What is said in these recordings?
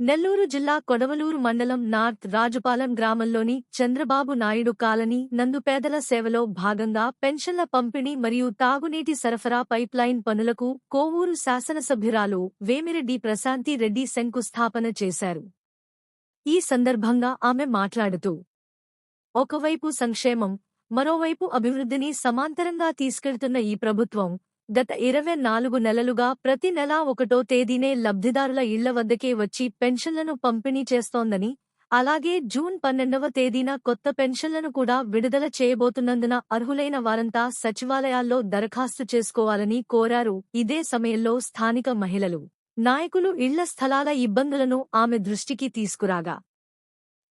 నెల్లూరు జిల్లా కొడవలూరు మండలం నార్త్ రాజుపాలెం గ్రామంలోని చంద్రబాబు నాయుడు కాలనీ నందు పేదల సేవలో భాగంగా పెన్షన్ల పంపిణీ మరియు తాగునీటి సరఫరా పైప్లైన్ పనులకు కోవూరు శాసనసభ్యురాలు వేమిరెడ్డి ప్రశాంతి రెడ్డి శంకుస్థాపన చేశారు. ఈ సందర్భంగా ఆమె మాట్లాడుతూ, ఒకవైపు సంక్షేమం, మరోవైపు అభివృద్ధిని సమాంతరంగా తీసుకెళ్తున్న ఈ ప్రభుత్వం గత 24 నెలలుగా ప్రతి నెలా 1వ తేదీనే లబ్ధిదారుల ఇళ్ల వద్దకే వచ్చి పెన్షన్లను పంపిణీ చేస్తోందని, అలాగే జూన్ 12వ తేదీన కొత్త పెన్షన్లను కూడా విడుదల చేయబోతున్నందున అర్హులైన వారంతా సచివాలయాల్లో దరఖాస్తు చేసుకోవాలని కోరారు. ఇదే సమయంలో స్థానిక మహిళలు, నాయకులు ఇళ్ల స్థలాల ఇబ్బందులను ఆమె దృష్టికి తీసుకురాగా,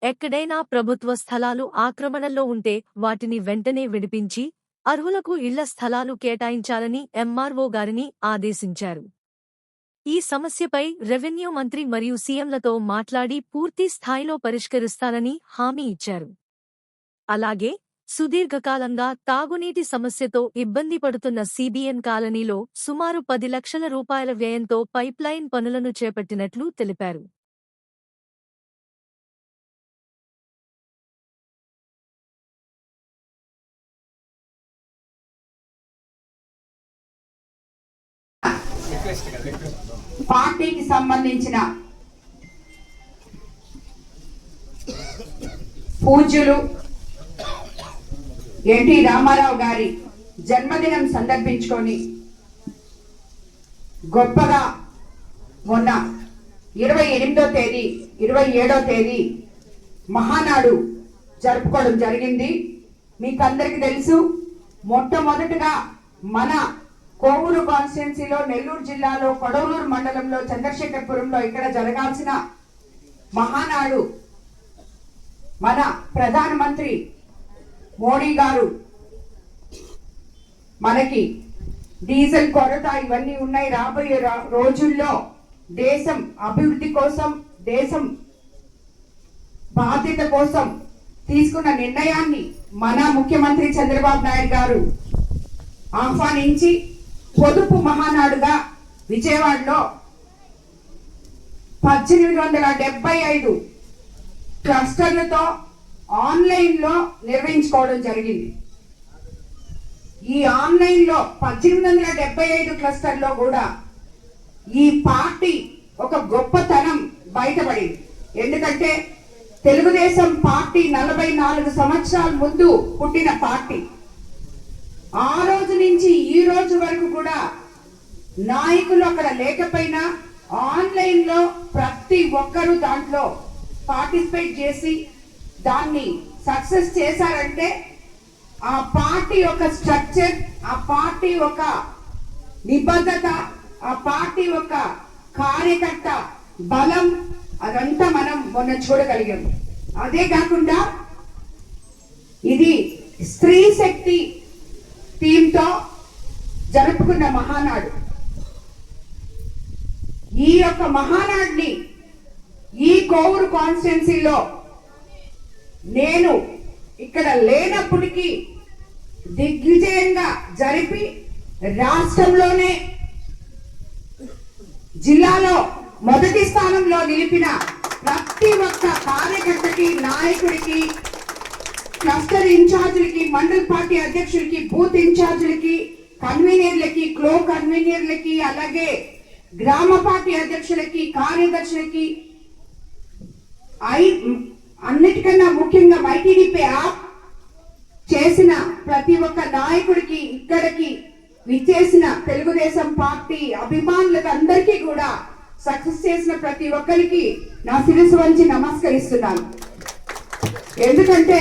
ఎక్కడైనా ప్రభుత్వ స్థలాలు ఆక్రమణలో ఉంటే వాటిని వెంటనే విడిపించి అర్హులకు ఇళ్ల స్థలాలు కేటాయించాలని ఎంఆర్ఓ గారిని ఆదేశించారు. ఈ సమస్యపై రెవెన్యూ మంత్రి మరియు సీఎంలతో మాట్లాడి పూర్తి స్థాయిలో పరిష్కరిస్తానని హామీ ఇచ్చారు. అలాగే సుదీర్ఘకాలంగా తాగునీటి సమస్యతో ఇబ్బంది పడుతున్న సిబిఎన్ కాలనీలో సుమారు 10 లక్షల రూపాయల వ్యయంతో పైప్లైన్ పనులను చేపట్టినట్లు తెలిపారు. పార్టీకి సంబంధించిన పూజ్యులు ఎన్టీ రామారావు గారి జన్మదినం సందర్భించుకొని గొప్పగా మొన్న 28వ తేదీ 27వ తేదీ మహానాడు జరుపుకోవడం జరిగింది. మీకందరికీ తెలుసు, మొట్టమొదటిగా మన కోవూరు కాన్స్టిట్యున్సీలో నెల్లూరు జిల్లాలో కొడవలూరు మండలంలో చంద్రశేఖరపురంలో ఇక్కడ జరగాల్సిన మహానాడు మన ప్రధానమంత్రి మోడీ గారు మనకి డీజిల్ కొరత ఇవన్నీ ఉన్నాయి, రాబోయే రోజుల్లో దేశం అభివృద్ధి కోసం, దేశం బాధ్యత కోసం తీసుకున్న నిర్ణయాన్ని మన ముఖ్యమంత్రి చంద్రబాబు నాయుడు గారు ఆహ్వానించి పొదుపు మహానాడుగా విజయవాడలో 1875 క్లస్టర్లతో ఆన్లైన్లో నిర్వహించుకోవడం జరిగింది. ఈ ఆన్లైన్లో 1875 క్లస్టర్లో కూడా ఈ పార్టీ ఒక గొప్పతనం బయటపడింది. ఎందుకంటే తెలుగుదేశం పార్టీ 44 సంవత్సరాల ముందు పుట్టిన పార్టీ. ఆ రోజు నుంచి ఈ రోజు వరకు కూడా నాయకులు అక్కడ లేకపోయినా ఆన్లైన్ లో ప్రతి ఒక్కరూ దాంట్లో పార్టిసిపేట్ చేసి దాన్ని సక్సెస్ చేశారంటే ఆ పార్టీ యొక్క స్ట్రక్చర్, ఆ పార్టీ యొక్క నిబద్ధత, ఆ పార్టీ యొక్క కార్యకర్త బలం అదంతా మనం మొన్న చూడగలిగాం. అదే కాకుండా ఇది స్త్రీ శక్తి టీంతో జరుపుకున్న మహానాడు. ఈ యొక్క మహానాడుని ఈ కోవూరు కాన్స్టిట్యున్సీలో నేను ఇక్కడ లేనప్పటికీ దిగ్విజయంగా జరిపి రాష్ట్రంలోనే జిల్లాలో మొదటి స్థానంలో నిలిపిన ప్రతి ఒక్క కార్యకర్తకి, నాయకుడికి, క్లస్టర్ ఇన్ఛార్జీలకి, మండల్ పార్టీ అధ్యక్షులకి, బూత్ ఇన్ఛార్జీలకి, కన్వీనర్లకి, క్లో కన్వీనర్లకి, అలాగే గ్రామ పార్టీ అధ్యక్షులకి, కార్యదర్శులకి, అన్నిటికన్నా ముఖ్యంగా మైటీడీపీ యాప్ చేసిన ప్రతి ఒక్క నాయకుడికి, ఇక్కడికి విచ్చేసిన తెలుగుదేశం పార్టీ అభిమానులకు అందరికీ కూడా సక్సెస్ చేసిన ప్రతి ఒక్కరికి నా శిరస్సు వంచి నమస్కరిస్తున్నాను. ఎందుకంటే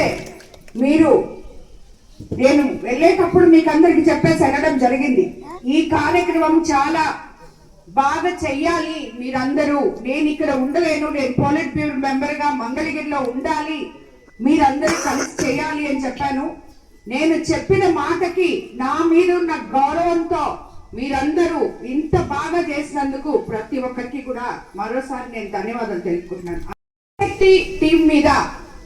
నేను వెళ్ళేటప్పుడు మీకు అందరికి చెప్పేసి వెళ్ళడం జరిగింది, ఈ కార్యక్రమం చాలా బాగా చెయ్యాలి మీరందరూ, నేను ఇక్కడ ఉండలేను, నేను పోలిట్ బ్యూరో మెంబర్ గా మంగళగిరిలో ఉండాలి, మీరందరూ కలిసి చేయాలి అని చెప్పాను. నేను చెప్పిన మాటకి నా మీద ఉన్న గౌరవంతో మీరందరూ ఇంత బాగా చేసినందుకు ప్రతి ఒక్కరికి కూడా మరోసారి నేను ధన్యవాదాలు తెలుపుకుంటున్నాను. టీం మీద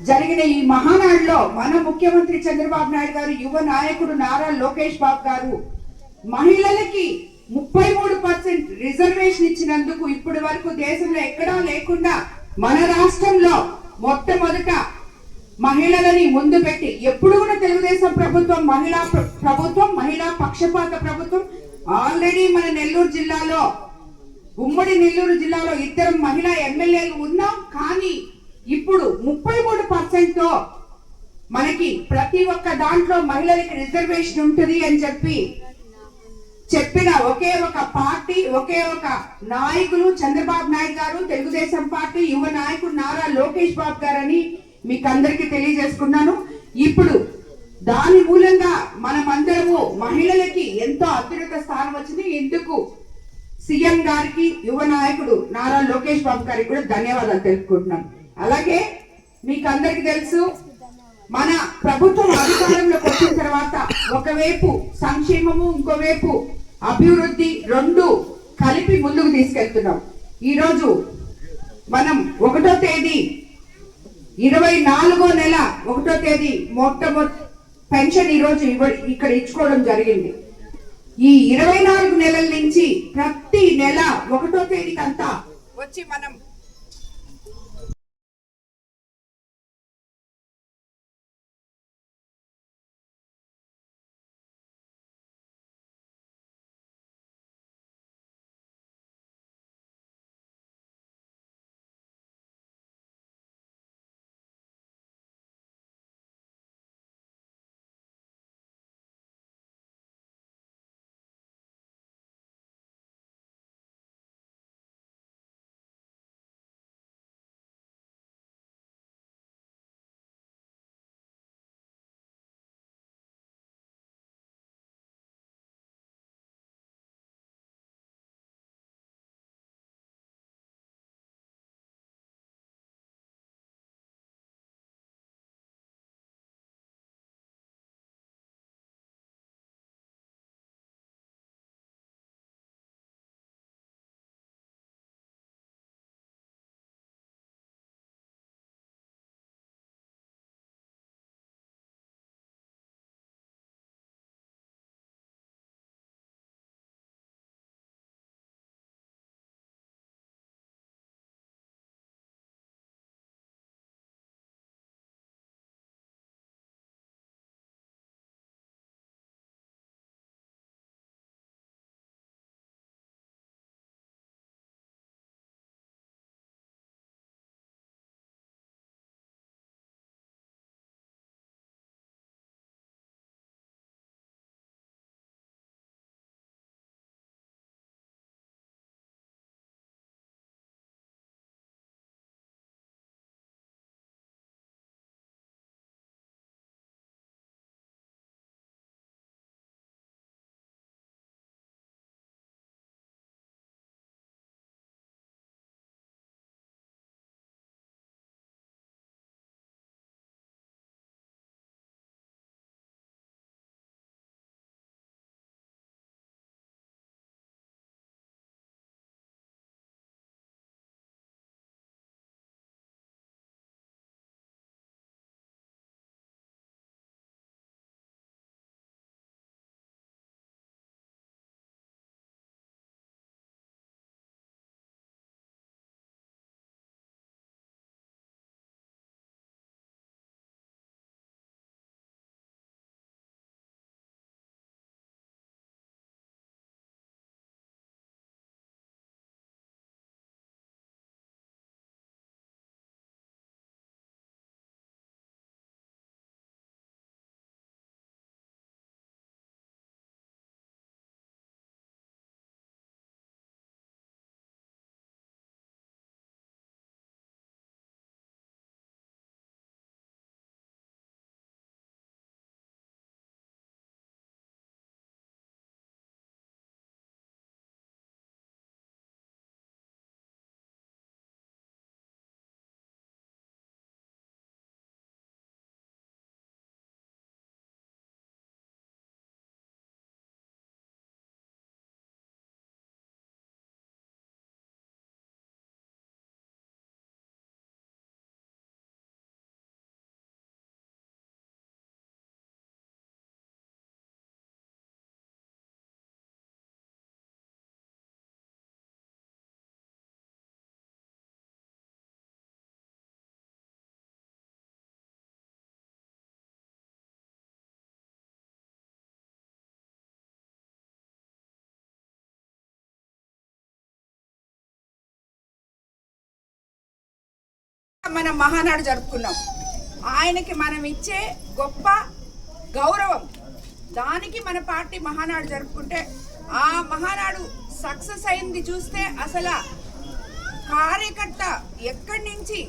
జరిగిన ఈ మహానాడులో మన ముఖ్యమంత్రి చంద్రబాబు నాయుడు గారు, యువ నాయకుడు నారా లోకేష్ బాబు గారు మహిళలకి 33% రిజర్వేషన్ ఇచ్చినందుకు ఇప్పటి వరకు దేశంలో ఎక్కడా లేకుండా మన రాష్ట్రంలో మొట్టమొదట మహిళలని ముందు పెట్టి, ఎప్పుడు కూడా తెలుగుదేశం ప్రభుత్వం ప్రభుత్వం మహిళా పక్షపాత ప్రభుత్వం. ఆల్రెడీ మన నెల్లూరు జిల్లాలో, ఉమ్మడి నెల్లూరు జిల్లాలో 2 మహిళా ఎమ్మెల్యేలు ఉన్నాం. కానీ ఇప్పుడు 33% తో మనకి ప్రతి ఒక్క దాంట్లో మహిళలకి రిజర్వేషన్ ఉంటుంది అని చెప్పిన ఒకే ఒక పార్టీ, ఒకే ఒక నాయకులు చంద్రబాబు నాయుడు గారు, తెలుగుదేశం పార్టీ యువ నాయకుడు నారా లోకేష్ బాబు గారని మీకు అందరికీ తెలియజేసుకున్నాను. ఇప్పుడు దాని మూలంగా మనమందరము మహిళలకి ఎంతో అత్యున్నత స్థానం వచ్చింది. ఇందుకు సీఎం గారికి, యువ నాయకుడు నారా లోకేష్ బాబు గారికి కూడా ధన్యవాదాలు తెలుపుకుంటున్నాను. అలాగే మీకు అందరికి తెలుసు, మన ప్రభుత్వం అధికారంలోకి వచ్చిన తర్వాత ఒకవైపు సంక్షేమము, ఇంకోవైపు అభివృద్ధి రెండు కలిపి ముందుకు తీసుకెళ్తున్నాం. ఈరోజు మనం 1వ తేదీ 24వ నెల 1వ తేదీ మొట్టమొదటి పెన్షన్ ఈరోజు ఇక్కడ ఇచ్చుకోవడం జరిగింది. ఈ 24 నెలల నుంచి ప్రతి నెల 1వ తేదీకంతా వచ్చి మనం మనం మహానాడు జరుపుకున్నాం. ఆయనకి మనం ఇచ్చే గొప్ప గౌరవం, దానికి మన పార్టీ మహానాడు జరుపుకుంటే ఆ మహానాడు సక్సెస్ అయింది చూస్తే అసలు కార్యకర్త ఎక్కడి నుంచి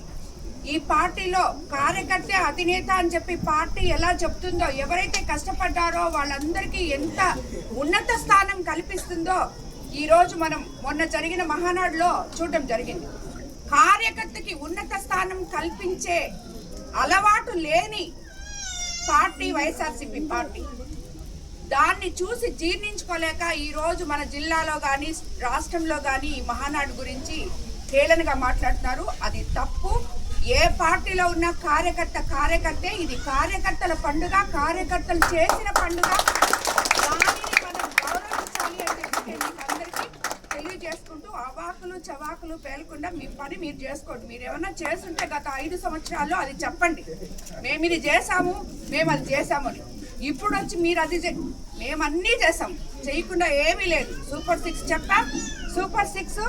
ఈ పార్టీలో కార్యకర్త అధినేత అని చెప్పి పార్టీ ఎలా చెప్తుందో, ఎవరైతే కష్టపడ్డారో వాళ్ళందరికీ ఎంత ఉన్నత స్థానం కల్పిస్తుందో ఈరోజు మనం మొన్న జరిగిన మహానాడులో చూడడం జరిగింది. కార్యకర్తకి ఉన్నత స్థానం కల్పించే అలవాటు లేని పార్టీ వైఎస్ఆర్సీపీ పార్టీ. దాన్ని చూసి జీర్ణించుకోలేక ఈరోజు మన జిల్లాలో కానీ రాష్ట్రంలో కానీ ఈ మహానాడు గురించి హేళనగా మాట్లాడుతున్నారు. అది తప్పు. ఏ పార్టీలో ఉన్న కార్యకర్తే. ఇది కార్యకర్తల పండుగ, కార్యకర్తలు చేసిన పండుగ. దానిని మనం గౌరవించాలి అని చెప్పి మీకు అందరికీ తెలియజేసుకుంటూ, అవాకులు చవాకులు పేలకుండా మీ పని మీరు చేసుకోండి. మీరు ఏమన్నా చేస్తుంటే గత 5 సంవత్సరాల్లో అది చెప్పండి, మేము ఇది చేసాము, మేము అది చేసామని. ఇప్పుడు వచ్చి మీరు అది మేము అన్నీ చేసాం, చేయకుండా ఏమీ లేదు. సూపర్ 6 చెప్పాం, సూపర్ 6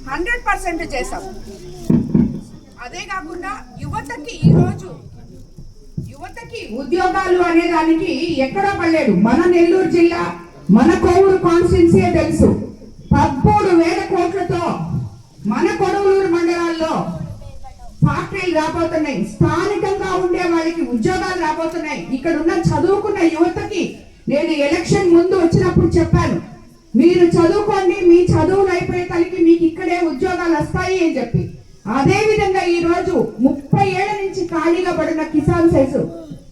100% చేసాం. అదే కాకుండా యువతకి ఈరోజు ఉద్యోగాలు అనే దానికి ఎక్కడా పడలేదు. మన నెల్లూరు జిల్లా, మన కోవూరు కాన్స్టిట్యున్సీ తెలుసు. 13,000 కోట్లతో మన కొడవలూరు మండలాల్లో ఫ్యాక్టరీలు రాబోతున్నాయి. స్థానికంగా ఉండే వాళ్ళకి ఉద్యోగాలు రాబోతున్నాయి. ఇక్కడ ఉన్న చదువుకున్న యువతకి నేను ఎలక్షన్ ముందు వచ్చినప్పుడు చెప్పాను, మీరు చదువుకోండి, మీ చదువులు అయిపోయే తలకి మీకు ఇక్కడే ఉద్యోగాలు వస్తాయి అని చెప్పి. అదే విధంగా ఈ రోజు 30 ఏళ్ల నుంచి ఖాళీగా పడిన కిసాన్ సైజు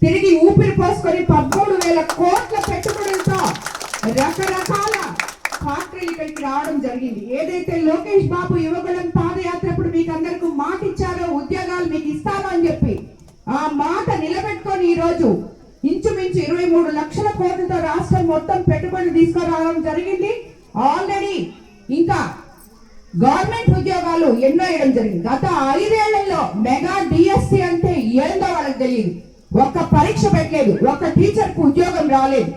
తిరిగి ఊపిరి పోసుకొని 13,000 కోట్ల పెట్టుబడులతో రకరకాల ఫ్యాక్టరీలు ఇక్కడికి రావడం జరిగింది. ఏదైతే లోకేష్ బాబు యువగళం పాదయాత్రప్పుడు మీకు అందరికీ మాట ఇచ్చారో, ఉద్యోగాలు మీకు ఇస్తాను అని చెప్పి, ఆ మాట నిలబెట్టుకొని ఈ రోజు ఇంచుమించు 23 లక్షల కోట్లతో రాష్ట్రం మొత్తం పెట్టుబడులు తీసుకురావడం జరిగింది. ఆల్రెడీ ఇంకా గవర్నమెంట్ ఉద్యోగాలు ఎన్నో వేయడం జరిగింది. గత 5 ఏళ్లలో మెగా డిఎస్సి అంటే ఏందో వాళ్ళకి తెలియదు. ఒక్క పరీక్ష పెట్టలేదు, ఒక్క టీచర్ కు ఉద్యోగం రాలేదు.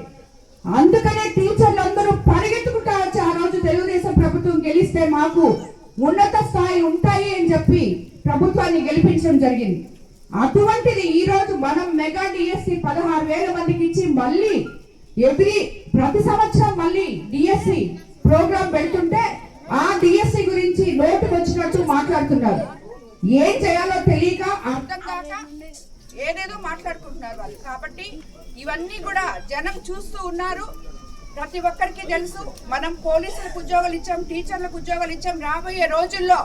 అందుకనే టీచర్లు అందరూ పరిగెత్తుకుంటా వచ్చి ఆ రోజు తెలుగుదేశం ప్రభుత్వం గెలిస్తే మాకు ఉన్నత స్థాయి ఉంటాయి అని చెప్పి ప్రభుత్వాన్ని గెలిపించడం జరిగింది. అటువంటిది ఈ రోజు మనం మెగా డిఎస్సి 16,000 మందికి ఇచ్చి మళ్ళీ ప్రతి సంవత్సరం మళ్ళీ డిఎస్సి ప్రోగ్రాం పెడుతుంటే ఆ డిఎస్సి గురించి నోటుకు వచ్చినట్టు మాట్లాడుతున్నారు. ఏం చేయాలో తెలియక అర్థం కాక ఏదేదో మాట్లాడుకుంటున్నారు వాళ్ళు. కాబట్టి ఇవన్నీ కూడా జనం చూస్తూ ఉన్నారు. ప్రతి ఒక్కరికి తెలుసు, మనం పోలీసులకు ఉద్యోగాలు ఇచ్చాం, టీచర్లకు ఉద్యోగాలు ఇచ్చాం. రాబోయే రోజుల్లో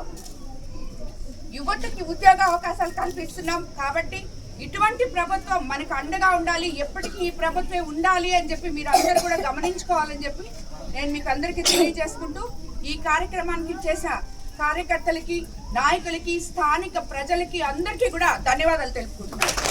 యువతకి ఉద్యోగ అవకాశాలు కల్పిస్తున్నాం. కాబట్టి ఇటువంటి ప్రభుత్వం మనకు అండగా ఉండాలి, ఎప్పటికీ ఈ ప్రభుత్వం ఉండాలి అని చెప్పి మీరు అందరూ కూడా గమనించుకోవాలని చెప్పి నేను మీకు అందరికీ తెలియజేసుకుంటూ, ఈ కార్యక్రమానికి చేసిన కార్యకర్తలకి, నాయకులకి, స్థానిక ప్రజలకి అందరికీ కూడా ధన్యవాదాలు తెలుపుకుంటున్నాను.